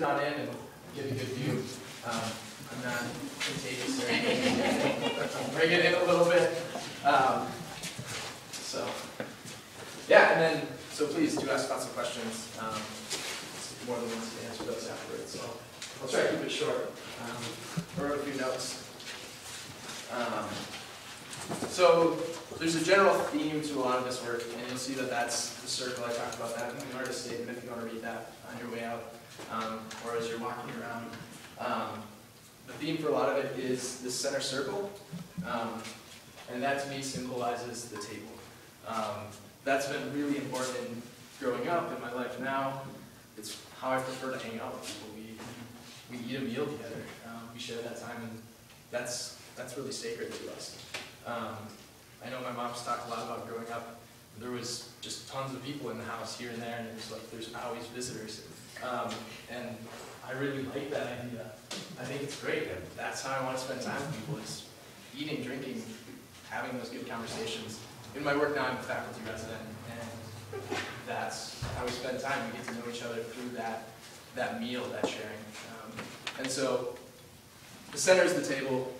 on in and get a good view. I'm not contagious or anything. Bring it in a little bit. So please do ask lots of questions. More than once to answer those afterwards. So I'll try to keep it short. I wrote a few notes. So there's a general theme to a lot of this work, and you'll see that that's the circle. I talked about that in the artist statement if you want to read that on your way out, or as you're walking around. The theme for a lot of it is the center circle, and that to me symbolizes the table. That's been really important growing up in my life now. It's how I prefer to hang out with people. We eat a meal together. We share that time, and that's really sacred to us. I know my mom's talked a lot about growing up. There was just tons of people in the house here and there, and it was like there's always visitors. And I really like that idea. I think it's great. That's how I want to spend time with people, is eating, drinking, having those good conversations. In my work now, I'm a faculty resident, and that's how we spend time. We get to know each other through that meal, that sharing. And so the center is the table.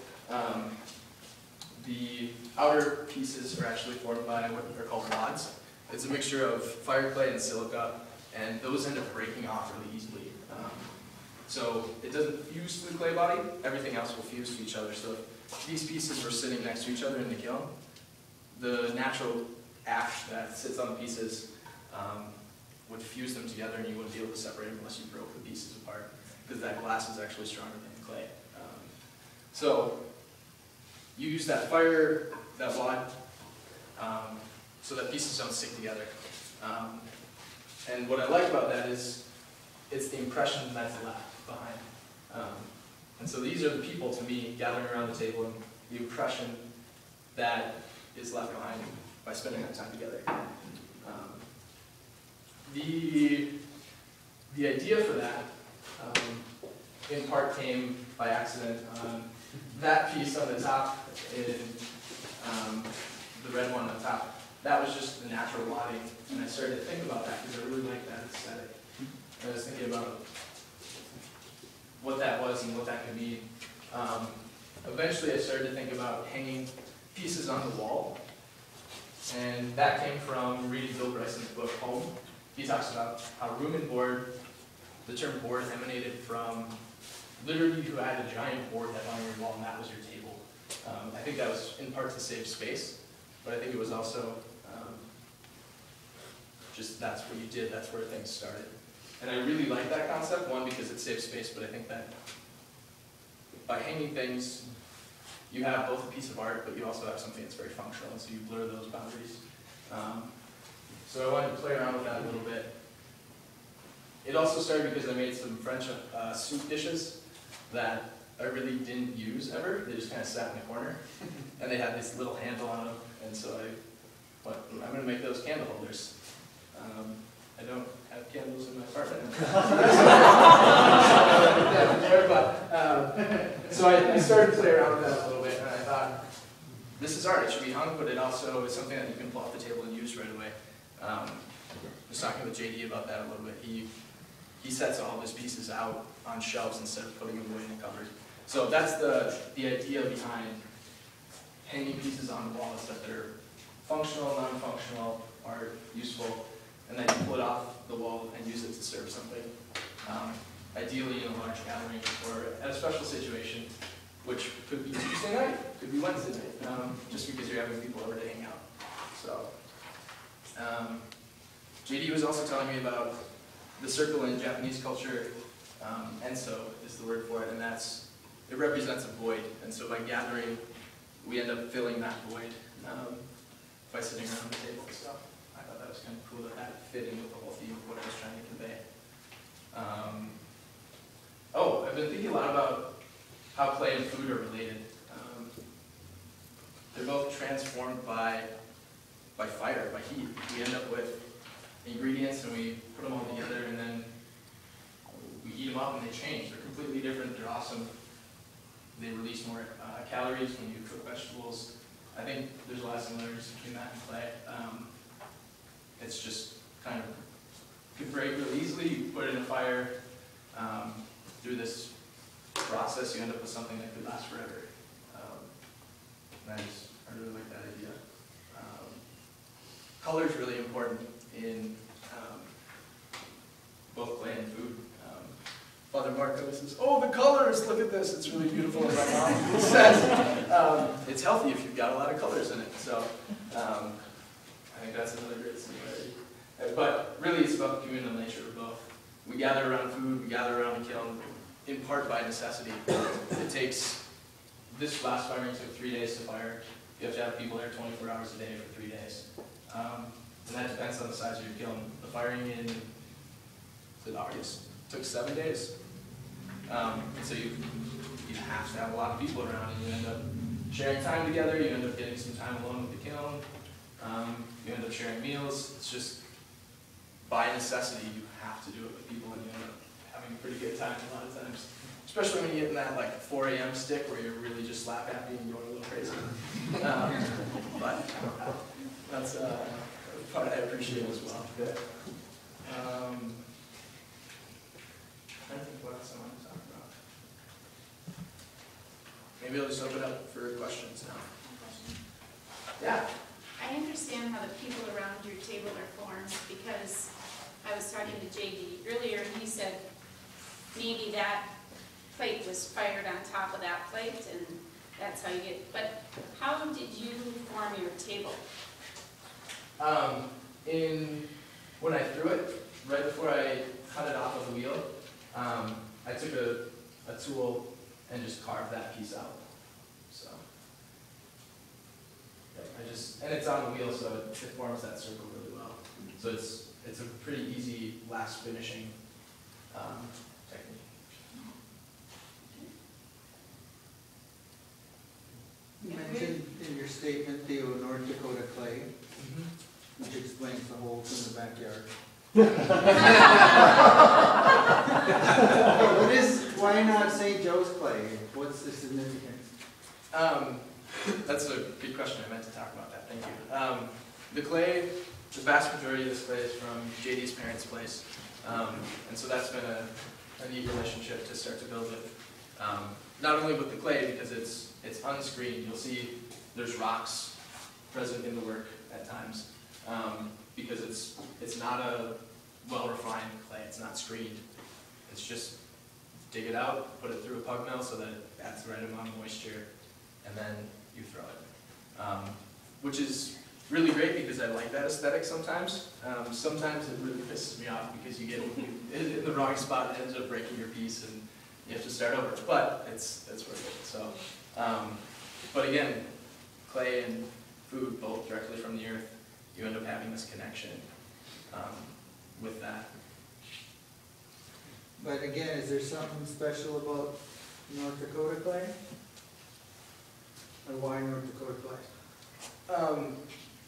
The outer pieces are actually formed by what are called rods. It's a mixture of fire clay and silica, and those end up breaking off really easily. So it doesn't fuse to the clay body. Everything else will fuse to each other. So if these pieces were sitting next to each other in the kiln, the natural ash that sits on the pieces would fuse them together, and you wouldn't be able to separate them unless you broke the pieces apart, because that glass is actually stronger than the clay. So you use that fire, that wad, so that pieces don't stick together. And what I like about that is it's the impression that's left behind. And so these are the people, to me, gathering around the table, and the impression that is left behind by spending that time together. The idea for that, in part, came by accident. That piece on the top, in the red one on top, that was just the natural wadding, and I started to think about that because I really like that aesthetic. I was thinking about what that was and what that could mean. Eventually I started to think about hanging pieces on the wall, and that came from reading Bill Bryson's book, Home. He talks about how room and board, the term board emanated from literally you had a giant board head on your wall, and that was your table. I think that was in part to save space, but I think it was also just that's what you did, that's where things started. And I really like that concept, one, because it saves space, but I think that by hanging things, you have both a piece of art, but you also have something that's very functional, and so you blur those boundaries. So I wanted to play around with that a little bit. It also started because I made some French soup dishes that I really didn't use ever. They just kind of sat in the corner, and they had this little handle on them, and so I went, I'm going to make those candle holders. I don't have candles in my apartment. So I started to play around with that a little bit, and I thought, this is art, it should be hung, but it also is something that you can pull off the table and use right away. I was talking with JD about that a little bit. He sets all of his pieces out on shelves instead of putting them away in the cupboard. So that's the idea behind hanging pieces on the wall, is that they're functional, non-functional, art, useful, and then you pull it off the wall and use it to serve something. Ideally in a large gathering or at a special situation, which could be Tuesday night, could be Wednesday night, just because you're having people over to hang out. So, JD was also telling me about the circle in Japanese culture. Enso is the word for it, and it represents a void. And so by gathering, we end up filling that void by sitting around the table and stuff. I thought that was kind of cool that fit in with the whole theme of what I was trying to convey. I've been thinking a lot about how play and food are related. They're both transformed by fire, by heat. We end up with ingredients and we put them all together, and then we eat them up and they change. They're completely different, they're awesome. They release more calories when you cook vegetables. I think there's a lot of similarities between that and play. It's just kind of, could break really easily. You put it in a fire, process, you end up with something that could last forever. And I really like that idea. Color is really important in both clay and food. Father Mark always says, "Oh, the colors, look at this, it's really beautiful." And my mom says, it's healthy if you've got a lot of colors in it. So I think that's another great similarity. But really it's about the communal nature of both. We gather around food, we gather around the kiln, in part by necessity. It takes, this last firing took 3 days to fire. You have to have people there 24 hours a day for 3 days. And that depends on the size of your kiln. The firing in August took 7 days. So you have to have a lot of people around, and you end up sharing time together, you end up getting some time alone with the kiln, you end up sharing meals. It's just, by necessity, you have to do it with people, and you end up having a pretty good time a lot of times. Especially when you get in that like 4 a.m. stick where you're really just slap happy and going a little crazy. But that's part I appreciate as well. I think what else I want to talk about. Maybe I'll just open up for questions now. Yeah. I understand how the people around your table are formed because I was talking to JD earlier and he said maybe that plate was fired on top of that plate and that's how you get, but how did you form your table? When I threw it, right before I cut it off of the wheel, I took a tool and just carved that piece out. So, yeah, and it's on the wheel, so it forms that circle really well. So it's a pretty easy last finishing technique. You mentioned in your statement, Theo, North Dakota clay, which explains the holes in the backyard. Why not St. Joe's clay? What's the significance? That's a good question. I meant to talk about that. Thank you. The clay, the vast majority of this clay is from JD's parents' place. And so that's been a neat relationship to start to build with. Not only with the clay, because it's unscreened. You'll see there's rocks present in the work at times. Because it's not a well-refined clay. It's not screened. It's just dig it out, put it through a pug mill so that it adds the right amount of moisture, and then you throw it. Which is really great because I like that aesthetic sometimes. Sometimes it really pisses me off because you get in the wrong spot and it ends up breaking your piece and you have to start over. But it's worth it. So, but again, clay and food both directly from the earth, you end up having this connection with that. But again, is there something special about North Dakota clay? Or why North Dakota clay?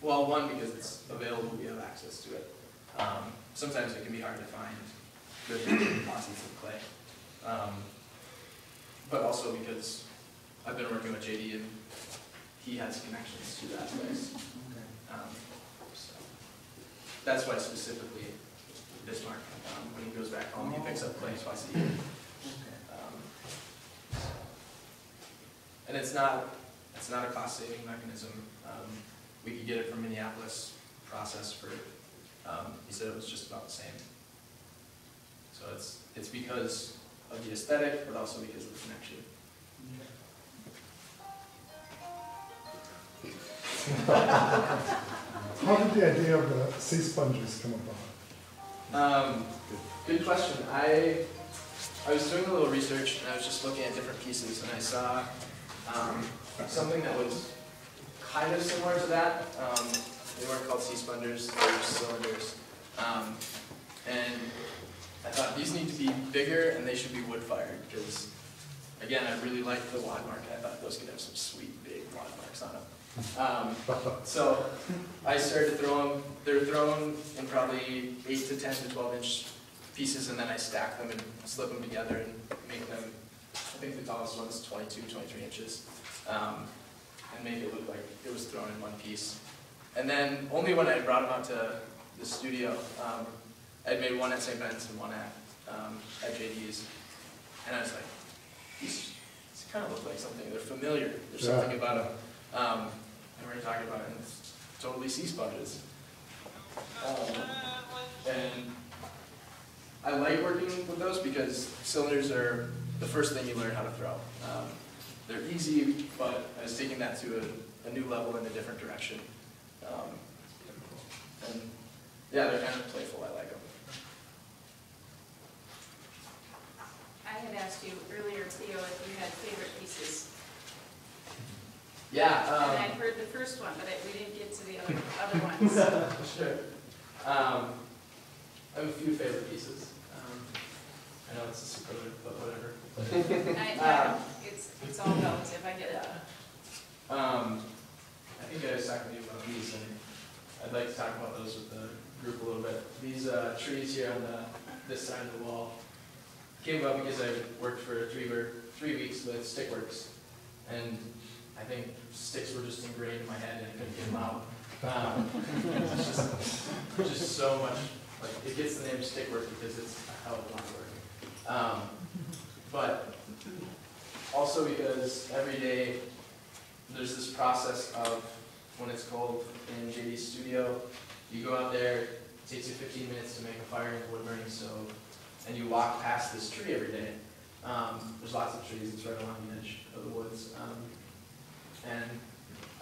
Well, one, because it's available, we have access to it. Sometimes it can be hard to find good deposits of clay. But also because I've been working with JD and he has connections to that place. Okay. So that's why specifically Bismarck, when he goes back home, he picks up clay twice a year. And it's not a cost-saving mechanism. We could get it from Minneapolis, processed for, he said it was just about the same. So it's because of the aesthetic, but also because of the connection. How did the idea of the sea sponges come about? Good question. I was doing a little research and I was just looking at different pieces and I saw something that was kind of similar to that. They weren't called sea spongers, they were cylinders. And I thought these need to be bigger and they should be wood fired because, again, I really liked the wad mark. I thought those could have some sweet big wad marks on them. So I started to throw them. They're thrown in probably 8 to 10 to 12 inch pieces, and then I stack them and slip them together and make them, I think the tallest one is 22, 23 inches, and make it look like it was thrown in one piece. And then only when I brought them out to the studio, I'd made one at St. Ben's and one at JD's, and I was like, kind of look like something. They're familiar. There's Yeah. something about them. And we're talking about it, and it's totally sea sponges. And I like working with those because cylinders are the first thing you learn how to throw. They're easy, but I was taking that to a new level in a different direction. And yeah, they're kind of playful. I like them. I had asked you earlier, Theo, if you had favorite pieces. Yeah. And I'd heard the first one, but we didn't get to the other ones. Sure. I have a few favorite pieces. I know it's a superlative, but whatever. It's all relative, I get it. I think I was talking to you about these, and I'd like to talk about those with the group a little bit. These trees here on this side of the wall came about because I worked for 3 weeks with Stickworks, and I think sticks were just ingrained in my head and I couldn't get them out. It's just so much, like, it gets the name Stickwork because it's a hell of a lot of work. But also because every day there's this process of, when it's cold in JD's studio, you go out there, it takes you 15 minutes to make a fire in the wood burning stove, and you walk past this tree every day. There's lots of trees, it's right along the edge of the woods. And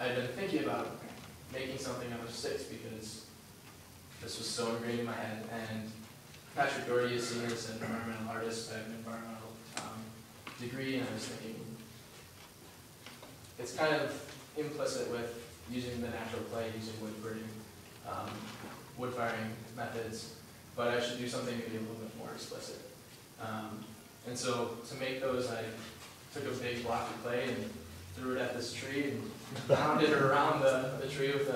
I've been thinking about making something out of sticks because this was so ingrained in my head. And Patrick Doherty is seen as an environmental artist. I have an environmental degree, and I was thinking it's kind of implicit with using the natural clay, using wood burning, wood firing methods, but I should do something maybe a little bit more explicit. And so to make those, I took a big block of clay and threw it at this tree and pounded it around the tree with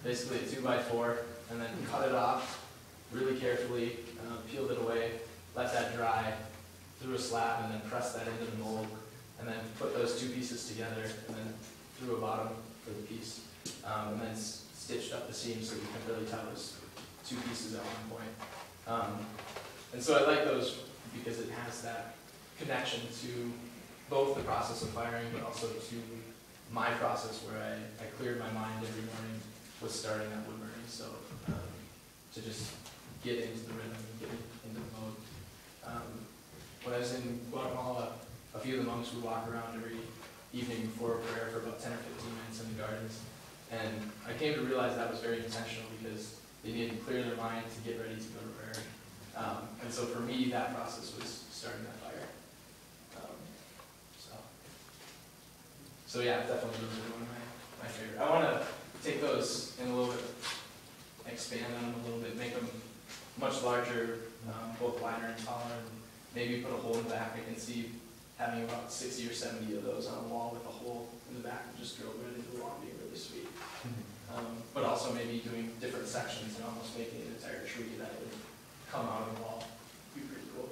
basically a 2x4, and then cut it off really carefully, peeled it away, let that dry, threw a slab, and then pressed that into the mold, and then put those two pieces together, and then threw a bottom for the piece, and then stitched up the seams so you can really tell there's two pieces at one point. And so I like those because it has that connection to both the process of firing, but also to my process where I cleared my mind every morning with starting that wood burning. So to just get into the rhythm and get into the mode. When I was in Guatemala, a few of the monks would walk around every evening before prayer for about 10 or 15 minutes in the gardens. And I came to realize that was very intentional because they needed to clear their mind to get ready to go to prayer. And so for me, that process was starting that fire. So yeah, definitely those are one of my favorite. I want to take those and a little bit, expand on them a little bit, make them much larger, both wider and taller, and maybe put a hole in the back. I can see having about 60 or 70 of those on a wall with a hole in the back and just drill right into the wall being really sweet. But also maybe doing different sections and almost making an entire tree that would come out of the wall. Would be pretty cool.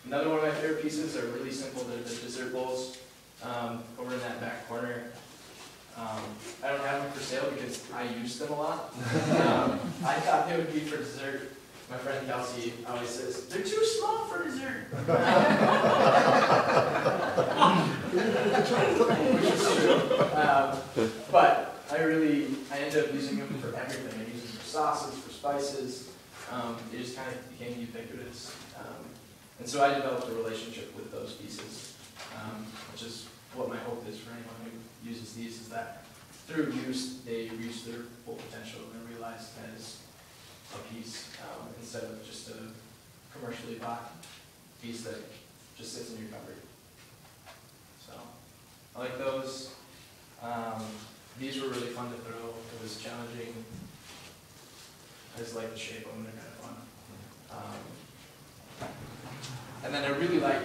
Another one of my favorite pieces are really simple. They're the dessert bowls over in that back corner. I don't have them for sale because I use them a lot. I thought they would be for dessert. My friend Kelsey always says, they're too small for dessert. Which is true. But I ended up using them for everything. I use them for sauces, for spices. It just kind of became ubiquitous. And so I developed a relationship with those pieces, which is what my hope is for anyone who uses these, is that through use, they reach their full potential and realize that it's a piece instead of just a commercially bought piece that just sits in your cupboard. So I like those. These were really fun to throw. It was challenging. I just like the shape of them. They're kind of fun. And then I really like,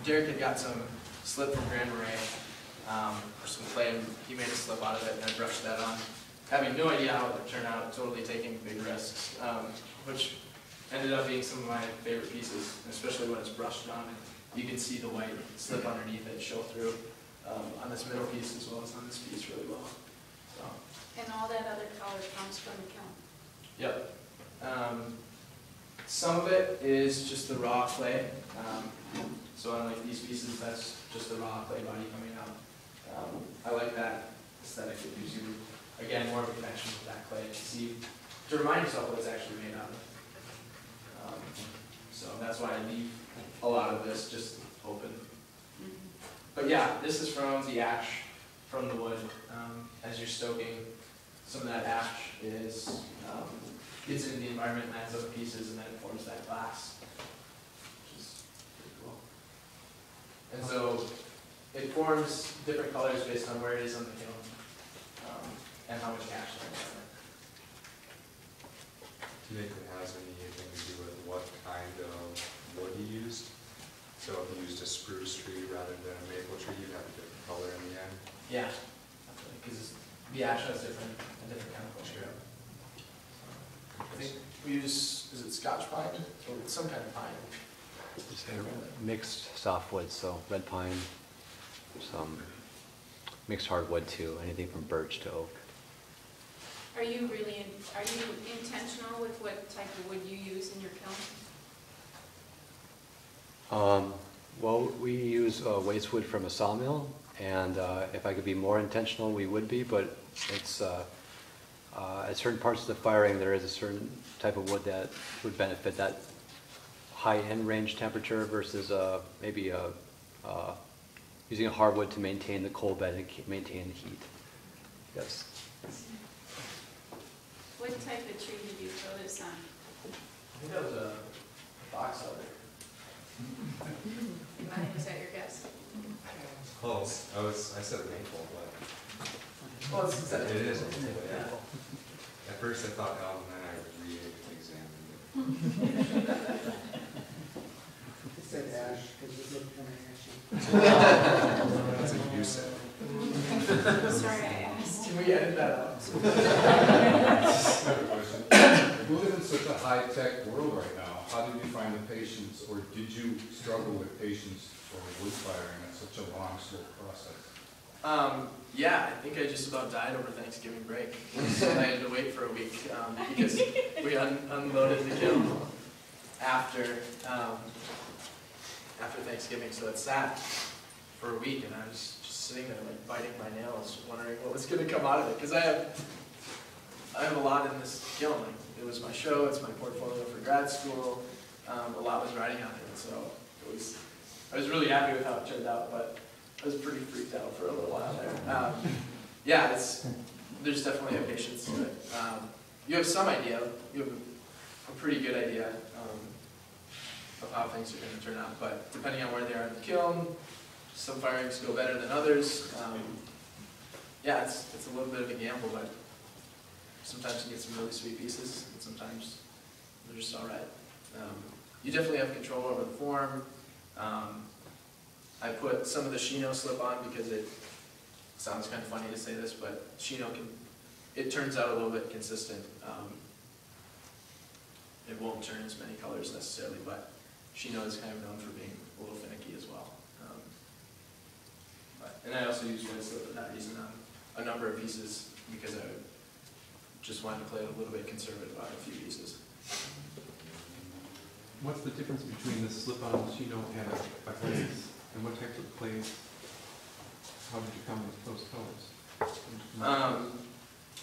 Derek had got some slip from Grand Marais, or some clay, and he made a slip out of it, and I brushed that on. Having no idea how it would turn out, totally taking big risks, which ended up being some of my favorite pieces, especially when it's brushed on. And you can see the white slip underneath it show through on this middle piece as well as on this piece really well. So. And all that other color comes from the kiln. Yep. Some of it is just the raw clay. So on like these pieces, that's just the raw clay body coming out. I like that aesthetic. It gives you, again, more of a connection with that clay to remind yourself what it's actually made out of. So that's why I leave a lot of this just open. But yeah, this is from the ash from the wood. As you're stoking, some of that ash gets into the environment, lands on the pieces, and then it forms that glass, which is pretty cool. And so it forms different colors based on where it is on the kiln and how much ash there is on it. Do you think it has anything to do with what kind of wood you used? So if you used a spruce tree rather than a maple tree, you'd have a different color in the end? Yeah, because the ash has a different chemical strip. I think we use, is it Scotch pine? Or some kind of pine. Just mixed softwoods, so red pine, some mixed hardwood too, anything from birch to oak. Are you intentional with what type of wood you use in your kiln? Well, we use waste wood from a sawmill, and if I could be more intentional, we would be, but it's at certain parts of the firing, there is a certain type of wood that would benefit that high-end range temperature versus maybe using a hardwood to maintain the coal bed and maintain the heat. Yes. What type of tree did you throw this on? I think that was a box elder. Was that your guess? Close. I said maple, but Well, it's it is. yeah. At first I thought elm, and then I re-examined it. It said ash, because it looked kind of ashy. That's what you said. Sorry, I asked. Can we edit that out? I have a question. We live in such a high-tech world right now. How did you find the patience, or did you struggle with patience for wood firing at such a long, slow process? Yeah, I think I just about died over Thanksgiving break. So I had to wait for a week because we unloaded the kiln after Thanksgiving. So it sat for a week, and I was just sitting there like biting my nails, wondering what was going to come out of it. Because I have a lot in this kiln. Like, it was my show, it's my portfolio for grad school. A lot was riding on it, so I was really happy with how it turned out, but I was pretty freaked out for a little while there. Yeah, there's definitely a patience to it. You have some idea, you have a pretty good idea of how things are going to turn out, but depending on where they are in the kiln, some firings go better than others. Yeah, it's a little bit of a gamble, but sometimes you get some really sweet pieces, and sometimes they're just all right. You definitely have control over the form. I put some of the Chino slip on because it sounds kind of funny to say this, but Chino it turns out a little bit consistent. It won't turn as many colors necessarily, but Chino is kind of known for being a little finicky as well. And I also use wood slip for that reason on a number of pieces because I just wanted to play a little bit conservative on a few pieces. What's the difference between the slip-on Chino and a glaze? And what type of glaze? How did you come with those colors?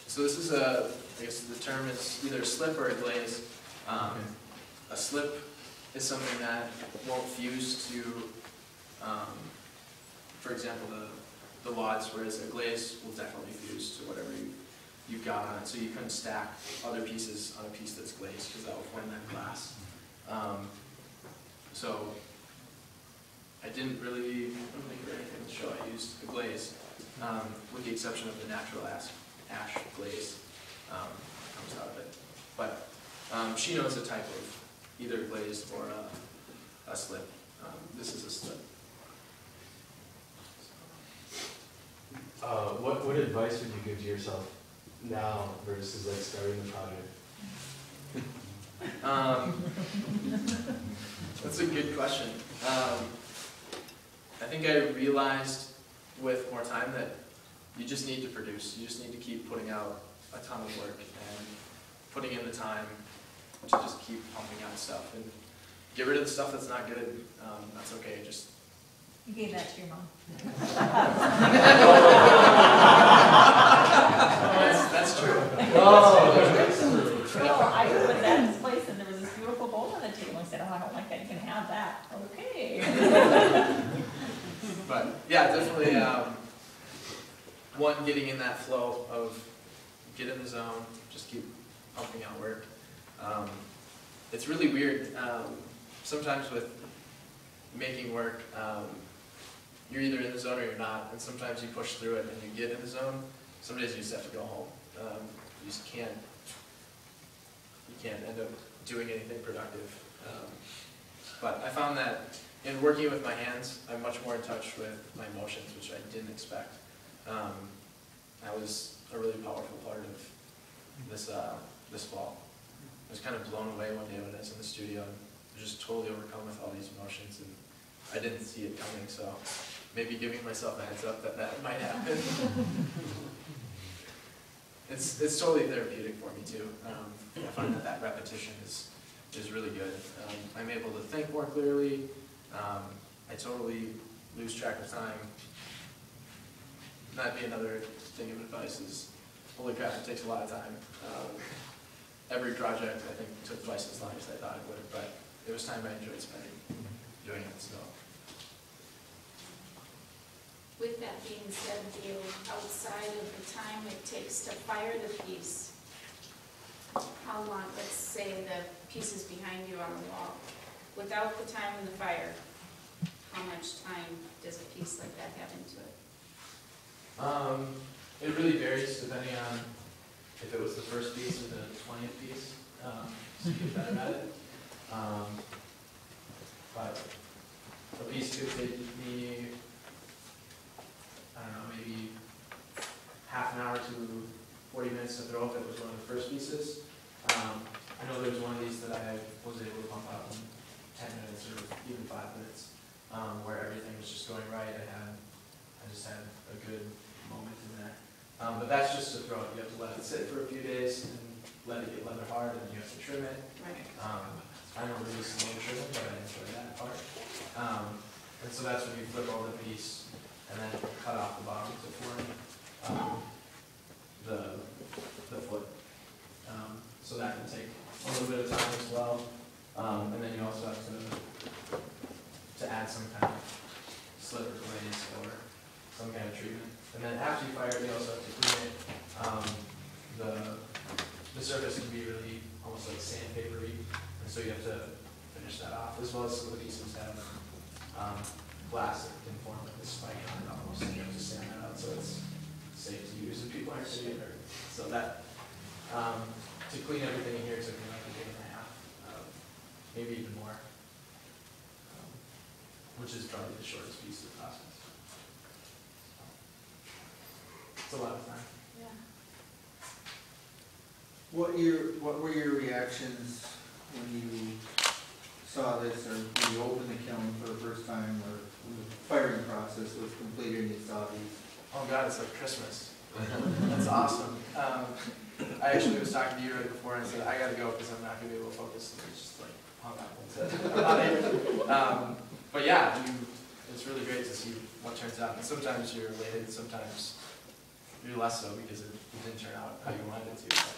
So this is I guess the term is either a slip or a glaze. Okay. A slip is something that won't fuse to, for example, the logs, whereas a glaze will definitely fuse to whatever you've got on it. So you couldn't stack other pieces on a piece that's glazed because that will form that glass. So I didn't really think of anything to show. I used a glaze, with the exception of the natural ash glaze comes out of it. But Chino is a type of either glazed or a slip. This is a slip. What advice would you give to yourself now versus like starting the project? That's a good question. I think I realized with more time that you just need to produce. You just need to keep putting out a ton of work and putting in the time to just keep pumping out stuff and get rid of the stuff that's not good. That's okay. Just You gave that to your mom. That's true. Well, I was at his place and there was this beautiful bowl on the table. I said, oh, I don't like that, you can have that. Okay. But yeah, definitely one, getting in that flow of get in the zone, just keep pumping out work. It's really weird. Sometimes with making work, you're either in the zone or you're not, and sometimes you push through it and you get in the zone. Some days you just have to go home. You just can't end up doing anything productive. But I found that in working with my hands, I'm much more in touch with my emotions, which I didn't expect. That was a really powerful part of this fall. I was kind of blown away one day when I was in the studio and just totally overcome with all these emotions, and I didn't see it coming, so maybe giving myself a heads up that might happen. It's totally therapeutic for me too. I find that repetition is really good. I'm able to think more clearly. I totally lose track of time. That'd be another thing of advice is, holy crap, it takes a lot of time. Every project I think took twice as long as I thought it would, but it was time I enjoyed spending doing it. So. With that being said, Theo, outside of the time it takes to fire the piece, how long, let's say the piece is behind you on the wall, without the time in the fire, how much time does a piece like that have into it? It really varies depending on if it was the first piece or the 20th piece, so you get better at it. But a piece could take me, I don't know, maybe half an hour to 40 minutes to throw if it was one of the first pieces. I know there was one of these that I was able to pump out in 10 minutes or even 5 minutes, where everything was just going right. I just had a good moment in there. But that's just to throw it. You have to let it sit for a few days and let it get leather hard, and you have to trim it. Right. I don't really slow trim it, but I enjoy that part. And so that's when you flip over the piece and then cut off the bottom to form the foot. So that can take a little bit of time as well. And then you also have to add some kind of sliver glaze or some kind of treatment. And then after you fire it, you also have to clean it. The surface can be really almost like sandpapery, and so you have to finish that off, as well as some of the pieces have glass that can form like this spike on it almost, and you have to sand that out so it's safe to use if people aren't getting it hurt. So that, to clean everything in here took me like a day and a half, maybe even more, which is probably the shortest piece of the process. It's a lot of time. Yeah. What were your reactions when you saw this, or when you opened the kiln for the first time, or when the firing process was completed and you saw these? Oh God, it's like Christmas. That's awesome. I actually was talking to you right before and I said, I gotta go because I'm not gonna be able to focus. And it's just like, hung up and said, I'm out of here. But yeah, it's really great to see what turns out. And sometimes you're elated, sometimes you're less so because it didn't turn out how you wanted it to. But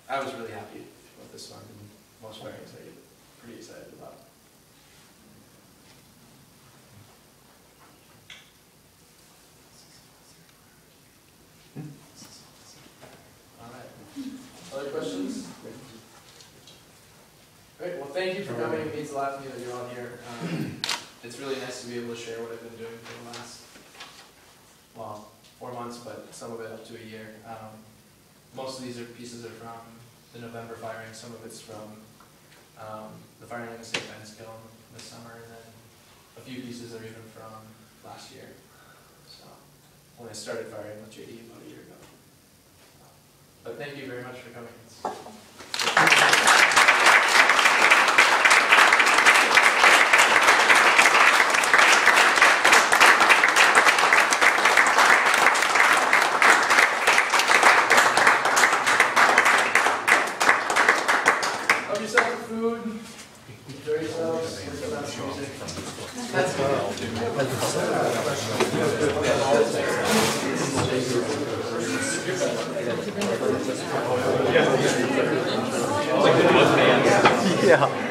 I was really happy with this one, and most firings I get pretty excited about. All right. Other questions? Great. Well, thank you for coming. It means a lot to me that you're all here. It's really nice to be able to share what I've been doing for the last, well, 4 months, but some of it up to a year. Most of these pieces are from the November firing. Some of it's from the firing in the St. Ben's kiln this summer, and then a few pieces are even from last year. So when I started firing with JD about a year ago. But thank you very much for coming. Help yourself with food. Enjoy yourselves. That's good. Yeah.